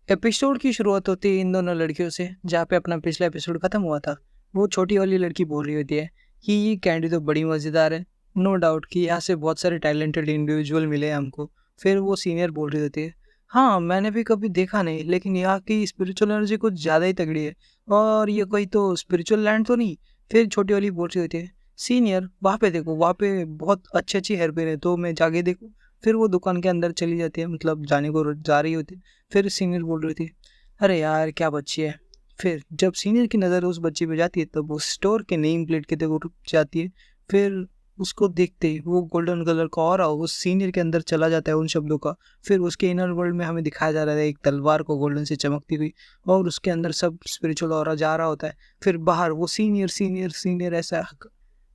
Episode की शुरुआत होती है इन दोनों लड़कियों से, जहाँ पे अपना पिछला एपिसोड खत्म हुआ था। वो छोटी वाली लड़की बोल रही होती है कि ये कैंडी तो बड़ी मज़ेदार है। नो डाउट कि यहाँ से बहुत सारे टैलेंटेड इंडिविजुअल मिले हैं हमको। फिर वो सीनियर बोल रही होती है, हाँ मैंने भी कभी देखा नहीं, लेकिन यहाँ की स्पिरिचुअल एनर्जी कुछ ज़्यादा ही तगड़ी है। और ये कोई तो स्पिरिचुअल लैंड तो नहीं। फिर छोटी वाली बोल रही होती है, सीनियर वहाँ पे देखो, वहाँ पे बहुत अच्छी अच्छी हेयर पिन है, तो मैं जाके देखूँ। फिर वो दुकान के अंदर चली जाती है, मतलब जाने को जा रही होती है। फिर सीनियर बोल रही थी, अरे यार क्या बच्ची है। फिर जब सीनियर की नज़र उस बच्ची पे जाती है तब वो स्टोर के नेम प्लेट के तरफ रुक जाती है। फिर उसको देखते ही वो गोल्डन कलर का ऑरा उस सीनियर के अंदर चला जाता है उन शब्दों का। फिर उसके इनर वर्ल्ड में हमें दिखाया जा रहा है एक तलवार को गोल्डन से चमकती हुई, और उसके अंदर सब स्पिरिचुअल ऑरा जा रहा होता है। फिर बाहर वो सीनियर सीनियर सीनियर ऐसा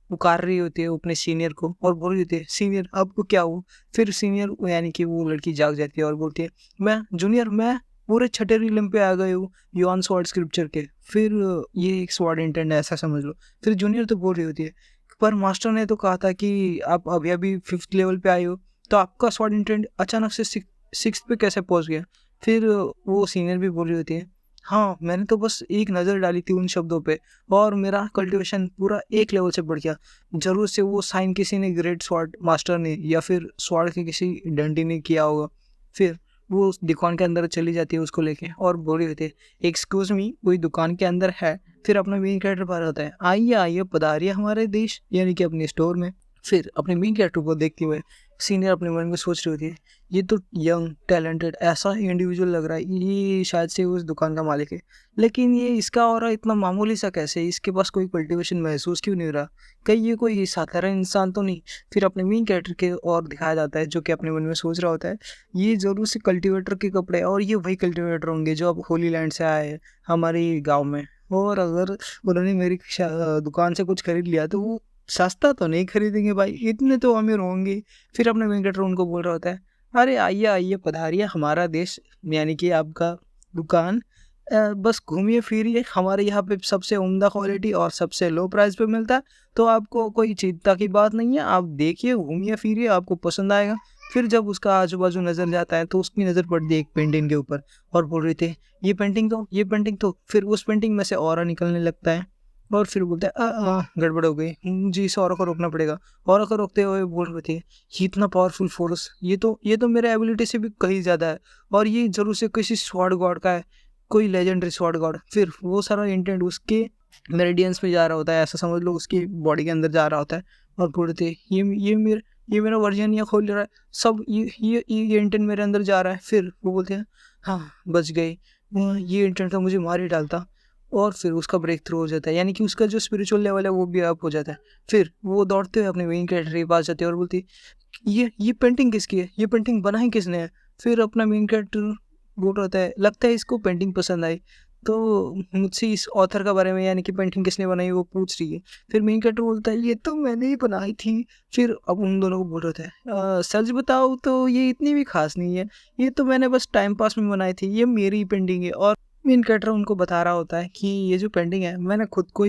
पुकार रही होती है अपने सीनियर को और बोल रही होती है, सीनियर आपको क्या हुआ। फिर सीनियर यानी कि वो लड़की जाग जाती है और बोलती है, मैं जूनियर, मैं पूरे छठे रिलम पे आ गए हूँ योन स्वॉर्ड स्क्रिप्चर के। फिर ये एक स्वॉर्ड इंटेंट है ऐसा समझ लो। फिर जूनियर तो बोल रही होती है, पर मास्टर ने तो कहा था कि आप अभी अभी 5th लेवल पे आए हो, तो आपका स्वॉर्ड इंटेंट अचानक से 6th पे कैसे पहुंच गया। फिर वो सीनियर भी बोल रही होती है, हाँ मैंने तो बस एक नज़र डाली थी उन शब्दों पे, और मेरा कल्टीवेशन पूरा एक लेवल से बढ़ गया। ज़रूर से वो साइन किसी ने ग्रेट स्वॉर्ड मास्टर ने या फिर स्वॉर्ड के किसी डंडी ने किया होगा। फिर वो उस दुकान के अंदर चली जाती है उसको लेके और बोल रही होती है, एक्सक्यूज़ मी कोई दुकान के अंदर है। फिर अपना मेन कैरेक्टर बाहर होता है, आइए आइए पधारिए हमारे देश यानी कि अपने स्टोर में। फिर अपने मेन कैरेक्टर को देखते हुए सीनियर अपने मन में सोच रही होती है, ये तो यंग टैलेंटेड ऐसा इंडिविजुअल लग रहा है, ये शायद से उस दुकान का मालिक है। लेकिन ये इसका ऑरा इतना मामूली सा कैसे, इसके पास कोई कल्टीवेशन महसूस क्यों नहीं हो रहा, कहीं ये कोई साधारण इंसान तो नहीं। फिर अपने मेन कैरेक्टर के और दिखाया जाता है जो कि अपने मन में सोच रहा होता है, ये ज़रूर से कल्टीवेटर के कपड़े, और ये वही कल्टीवेटर होंगे जो अब होली लैंड से आए हैं हमारी गाँव में। और अगर उन्होंने मेरी दुकान से कुछ खरीद लिया तो वो सस्ता तो नहीं खरीदेंगे भाई, इतने तो अमीर होंगे। फिर अपने मेन कैरेक्टर उनको बोल रहा होता है, अरे आइए आइए पधारिए हमारा देश यानी कि आपका दुकान। बस घूमिए फिरिए, हमारे यहाँ पे सबसे उम्दा क्वालिटी और सबसे लो प्राइस पे मिलता है, तो आपको कोई चिंता की बात नहीं है, आप देखिए घूमिए फिरिए आपको पसंद आएगा। फिर जब उसका आजू बाजू नज़र जाता है तो उसकी नज़र पड़ती है एक पेंटिंग के ऊपर, और बोल रहे थे, ये पेंटिंग तो ये पेंटिंग तो। फिर उस पेंटिंग में से ऑरा निकलने लगता है और फिर बोलता है, गड़बड़ हो गई, जी इस ऑरा को रोकना पड़ेगा। ऑरा को रोकते हुए बोल रहे थे, ये इतना पावरफुल फोर्स, ये तो मेरे एबिलिटी से भी कहीं ज़्यादा है, और ये जरूर से किसी स्वॉर्ड गॉड का है, कोई लेजेंडरी स्वॉर्ड गॉड। फिर वो सारा इंटेंट उसके मेरिडियंस में जा रहा होता है, ऐसा समझ लो उसकी बॉडी के अंदर जा रहा होता है। और बोलते थे, ये मेरा वर्जन ये खोल रहा है, सब ये इंटेंट मेरे अंदर जा रहा है। फिर वो बोलते हैं, हाँ बच गई, ये इंटेंट तो मुझे मार ही डालता। और फिर उसका ब्रेक थ्रू हो जाता है, यानी कि उसका जो स्पिरिचुअल लेवल है वो भी अप हो जाता है। फिर वो दौड़ते हुए अपने मेन कैरेक्टर के पास जाती है और बोलती, ये पेंटिंग किसकी है, ये पेंटिंग बनाई किसने है। फिर अपना मेन कैरेक्टर बोल रहा होता है, लगता है इसको पेंटिंग पसंद आई, तो मुझसे इस ऑथर का बारे में यानी कि पेंटिंग किसने बनाई वो पूछ रही है। फिर मेन कैरेक्टर बोलता है, ये तो मैंने ही बनाई थी। फिर अब उन दोनों को बोल रहा था, सच बताओ तो ये इतनी भी खास नहीं है, ये तो मैंने बस टाइम पास में बनाई थी, ये मेरी पेंटिंग है। और मेन कैरेक्टर उनको बता रहा होता है कि ये जो पेंटिंग है मैंने खुद को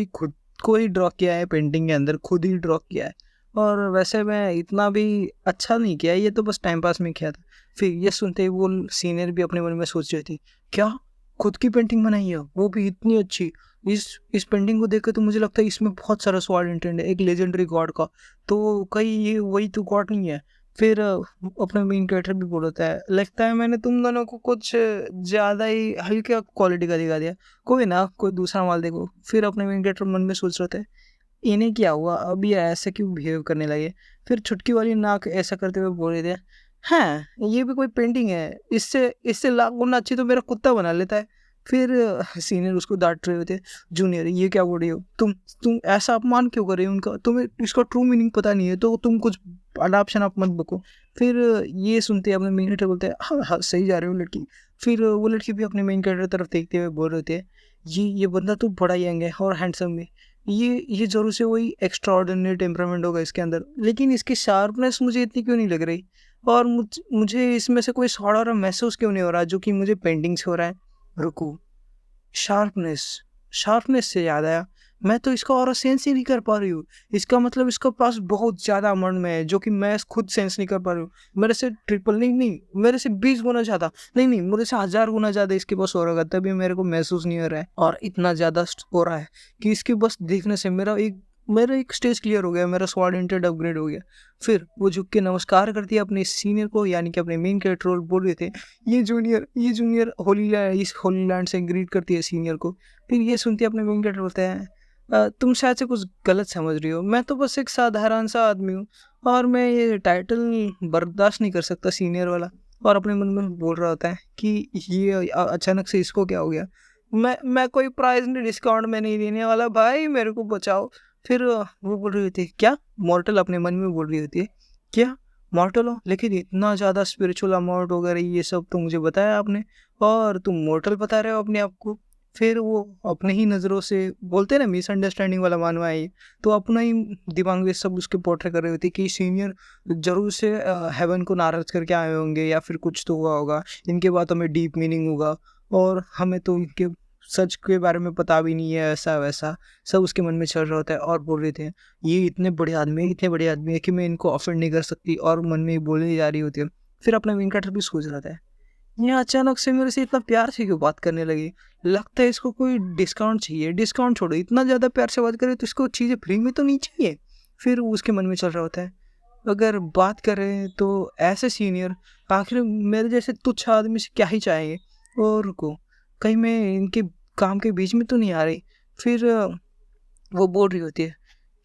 ही ड्रॉ किया है, पेंटिंग के अंदर खुद ही ड्रॉ किया है, और वैसे मैं इतना भी अच्छा नहीं किया, ये तो बस टाइम पास में किया था। फिर ये सुनते ही वो सीनियर भी अपने मन में सोच रही थी, क्या खुद की पेंटिंग बनाई है वो भी इतनी अच्छी। इस पेंटिंग को देख के तो मुझे लगता है इसमें बहुत सारा स्वाड इंटेंट है एक लेजेंडरी गॉड का, तो कहीं ये वही तो गॉड नहीं है। फिर अपना मेन कैरेक्टर भी बोलता है, लगता है मैंने तुम दोनों को कुछ ज़्यादा ही हल्के क्वालिटी का दिखा दिया, कोई ना कोई दूसरा माल देखो। फिर अपने मेन कैरेक्टर मन में सोच रहे थे, इन्हें क्या हुआ, अब ये ऐसे क्यों बिहेव करने लगे। फिर छुटकी वाली नाक ऐसा करते हुए बोल रहे थे, हाँ ये भी कोई पेंटिंग है, इससे इससे लाख गुना अच्छी तो मेरा कुत्ता बना लेता है। फिर सीनियर उसको डांट रहे होते, जूनियर ये क्या बोल रही हो तुम ऐसा अपमान क्यों कर रहे हो उनका, तुम्हें इसका ट्रू मीनिंग पता नहीं है तो तुम कुछ अडाप्शन आप मत बको। फिर ये सुनते अपने मेन कैरेक्टर बोलते हैं, हाँ हाँ सही जा रहे हो लड़की। फिर वो लड़की भी अपने मेन कैरेक्टर तरफ देखते हुए बोल रहे थे, ये बंदा तो बड़ा यंग है और हैंडसम भी, ये ज़रूर से वही एक्स्ट्रा ऑर्डिनरी टेम्परामेंट होगा इसके अंदर, लेकिन इसकी शार्पनेस मुझे इतनी क्यों नहीं लग रही, और मुझे इसमें से कोई सौड़ा और महसूस क्यों नहीं हो रहा जो कि मुझे पेंटिंग से हो रहा है। रुको, शार्पनेस शार्पनेस से याद आया, मैं तो इसका ऑरा सेंस ही नहीं कर पा रही हूँ। इसका मतलब इसके पास बहुत ज़्यादा अमाउंट में है जो कि मैं खुद सेंस नहीं कर पा रही हूँ। मेरे से ट्रिपल नहीं, मेरे से 20 गुना ज़्यादा, नहीं, मेरे से 1000 गुना ज़्यादा इसके पास हो रहा है, तभी मेरे को महसूस नहीं हो रहा है। और इतना ज़्यादा हो रहा है कि इसके बस देखने से मेरा एक स्टेज क्लियर हो गया, मेरा स्वॉर्ड इंटेड अपग्रेड हो गया। फिर वो झुक के नमस्कार करती है अपने सीनियर को, यानी कि अपने मेन कैरेक्टर बोल रहे थे, ये जूनियर इस होली लैंड से ग्रीट करती है सीनियर को। फिर ये सुनती है अपने मेन कैरेक्टर बोलते हैं, तुम शायद से कुछ गलत समझ रही हो, मैं तो बस एक साधारण सा आदमी हूँ और मैं ये टाइटल बर्दाश्त नहीं कर सकता सीनियर वाला। और अपने मन में बोल रहा होता है कि ये अचानक से इसको क्या हो गया, मैं कोई प्राइस नहीं, डिस्काउंट में नहीं देने वाला भाई, मेरे को बचाओ। फिर वो बोल रही होती है क्या, मॉर्टल अपने मन में बोल रही होती है, क्या मॉर्टल हो, लेकिन इतना ज़्यादा स्पिरिचुअल अमाउंट वगैरह ये सब तो मुझे बताया आपने, और तुम मॉर्टल बता रहे हो अपने आप को। फिर वो अपने ही नज़रों से बोलते हैं ना, मिसअंडरस्टैंडिंग वाला मानवा है ये, तो अपना ही दिमाग में सब उसके पोर्ट्रे कर रही होती कि सीनियर जरूर से हेवन को नाराज करके आए होंगे या फिर कुछ तो हुआ होगा, इनके बातों में डीप मीनिंग होगा और हमें तो इनके सच के बारे में पता भी नहीं है, ऐसा वैसा सब उसके मन में चल रहा होता है। और बोल रहे थे ये इतने बड़े आदमी है कि मैं इनको ऑफेंड नहीं कर सकती, और मन में बोलने जा रही होती है। फिर अपना मेन कैरेक्टर भी सोच रहा था, ये अचानक से मेरे से इतना प्यार से क्यों बात करने लगी, लगता है इसको कोई डिस्काउंट चाहिए, डिस्काउंट छोड़ो, इतना ज़्यादा प्यार से बात करे तो इसको चीज़ें फ्री में तो नहीं चाहिए। फिर उसके मन में चल रहा होता है, अगर बात करें तो ऐसे सीनियर आखिर मेरे जैसे तुच्छ आदमी से क्या ही चाहेंगे, और रुको कहीं मैं इनके काम के बीच में तो नहीं आ रही। फिर वो बोल रही होती है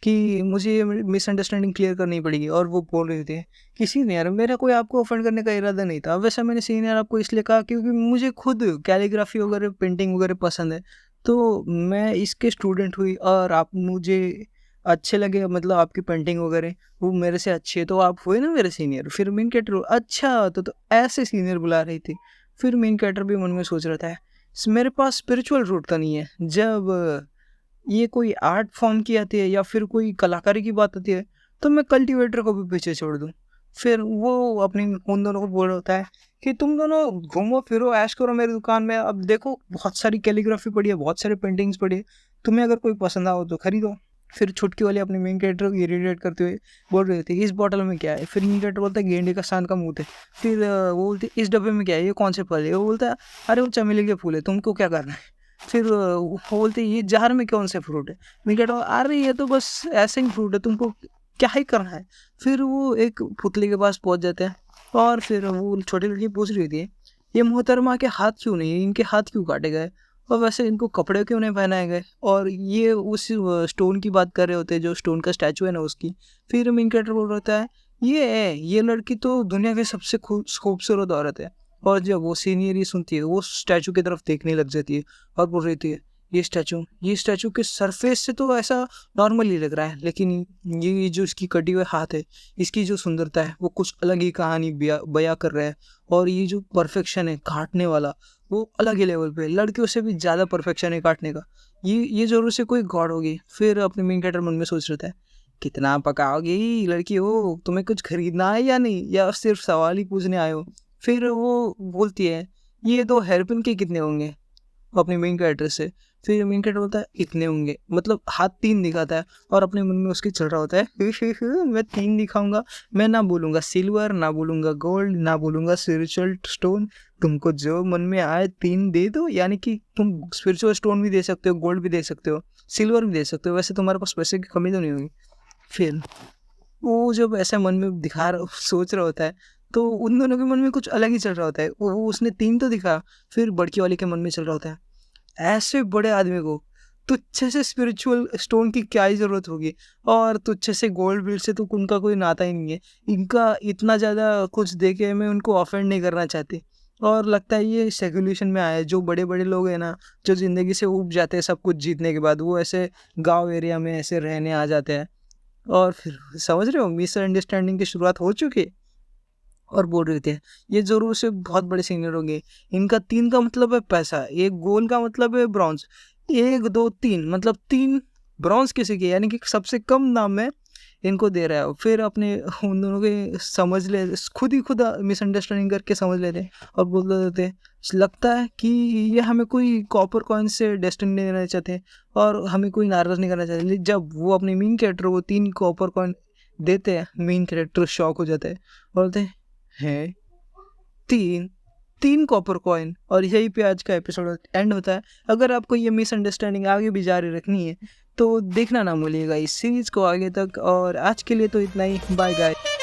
कि मुझे ये मिसअंडरस्टैंडिंग क्लियर करनी पड़ेगी, और वो बोल रहे थे कि सीनियर मेरा कोई आपको ऑफेंड करने का इरादा नहीं था, वैसे मैंने सीनियर आपको इसलिए कहा क्योंकि मुझे खुद कैलीग्राफी वगैरह पेंटिंग वगैरह पसंद है, तो मैं इसके स्टूडेंट हुई और आप मुझे अच्छे लगे, मतलब आपकी पेंटिंग वगैरह वो मेरे से अच्छी है, तो आप हुए ना मेरे सीनियर। फिर मेन कैरेक्टर अच्छा तो ऐसे सीनियर बुला रही थी। फिर मेन कैरेक्टर भी मन में सोच रहा था, मेरे पास स्पिरिचुअल रूट तो नहीं है, जब ये कोई आर्ट फॉर्म की आती है या फिर कोई कलाकारी की बात आती है तो मैं कल्टीवेटर को भी पीछे छोड़ दूँ। फिर वो अपनी उन दोनों को बोल रहा होता है कि तुम दोनों घूमो फिरो ऐश करो मेरी दुकान में, अब देखो बहुत सारी कैलीग्राफी पड़ी है, बहुत सारी पेंटिंग्स पड़ी है, तुम्हें अगर कोई पसंद आओ तो खरीदो। फिर छुटकी वाले अपने मेन कैरेक्टर को इरिटेट करते हुए बोल रहे थे इस बॉटल में क्या है, फिर मेन कैरेक्टर बोलता है गेंडे का सान का मुंह है। फिर वो बोलते इस डब्बे में क्या है, ये कौन से फल है, वो बोलता है अरे वो चमेली के फूल है, तुमको क्या करना है। फिर वो बोलते ये जार में कौन से फ्रूट है, मैं कहता हूँ अरे ये तो बस ऐसे ही फ्रूट है, तुमको क्या ही करना है। फिर वो एक पुतले के पास पहुंच जाते हैं और फिर वो छोटी लड़की पूछ रही थी ये मोहतरमा के हाथ क्यों नहीं है, इनके हाथ क्यों काटे गए और वैसे इनको कपड़े क्यों नहीं पहनाए गए, और ये उस स्टोन की बात कर रहे होते हैं जो स्टोन का स्टैचू है ना उसकी। फिर मेन कैरेक्टर बोल रहा होता है ये लड़की तो दुनिया की सबसे खूबसूरत औरत है, और जब वो सीनियर ये सुनती है वो स्टैचू की तरफ देखने लग जाती है और बोल रही थी ये स्टैचू के सरफेस से तो ऐसा नॉर्मल ही लग रहा है, लेकिन ये जो इसकी कटी हुए हाथ है, इसकी जो सुंदरता है वो कुछ अलग ही कहानी बयां कर रहा है, और ये जो परफेक्शन है काटने वाला वो अलग ही लेवल पे, लड़कियों से भी ज़्यादा परफेक्शन है काटने का, ये जरूर से कोई गॉड होगी। फिर अपने मेन कैरेक्टर मन में सोच रहा था कितना पकाओगी लड़की हो, तुम्हें कुछ खरीदना है या नहीं, या सिर्फ सवाल ही पूछने आए हो। फिर वो बोलती है ये दो हेयरपिन के कितने होंगे अपने मेन कैरेक्टर से। फिर मेन कैरेक्टर बोलता है इतने होंगे, मतलब हाथ 3 दिखाता है, और अपने मन में उसकी चल रहा होता है मैं 3 दिखाऊंगा, मैं ना बोलूँगा सिल्वर, ना बोलूँगा गोल्ड, ना बोलूँगा स्पिरिचुअल स्टोन, तुमको जो मन में आए 3 दे दो, यानी कि तुम स्पिरिचुअल स्टोन भी दे सकते हो, गोल्ड भी दे सकते हो, सिल्वर भी दे सकते हो, वैसे तुम्हारे पास पैसे की कमी तो नहीं होगी। फिर वो जब ऐसा मन में सोच रहा होता है तो उन दोनों के मन में कुछ अलग ही चल रहा होता है, वो उसने 3 तो दिखा। फिर बड़की वाले के मन में चल रहा होता है ऐसे बड़े आदमी को तुच्छे से स्पिरिचुअल स्टोन की क्या ही ज़रूरत होगी, और तुच्छे से गोल्ड बिल से तो उनका कोई नाता ही नहीं है, इनका इतना ज़्यादा कुछ दे के मैं उनको ऑफेंड नहीं करना चाहती। और लगता है ये सेक्युलेशन में आया है, जो बड़े बड़े लोग हैं ना जो ज़िंदगी से ऊब जाते हैं सब कुछ जीतने के बाद, वो ऐसे गांव एरिया में ऐसे रहने आ जाते हैं। और फिर समझ रहे हो मिसअंडरस्टैंडिंग की शुरुआत हो चुकी है। और बोल रहे थे ये जरूर से बहुत बड़े सिंगर होंगे, इनका 3 का मतलब है पैसा, एक गोल का मतलब है ब्रॉन्ज, 1 2 3 मतलब 3 ब्रॉन्ज किसी के, यानी कि सबसे कम दाम में इनको दे रहा है। फिर अपने उन दोनों के समझ ले खुद मिसअंडरस्टैंडिंग करके समझ लेते और बोल देते लगता है कि ये हमें कोई कॉपर कॉइन से डेस्टिनी देना चाहते हैं और हमें कोई नाराज़ नहीं करना चाहते। जब वो अपने मेन कैरेक्टर को 3 कॉपर कॉइन देते हैं, मेन कैरेक्टर शॉक हो जाता है, बोलते हैं 3 कॉपर कॉइन। और यहीं पे आज का एपिसोड एंड होता है। अगर आपको ये मिसअंडरस्टैंडिंग आगे भी जारी रखनी है तो देखना ना भूलिएगा इस सीरीज़ को आगे तक। और आज के लिए तो इतना ही। Bye guys.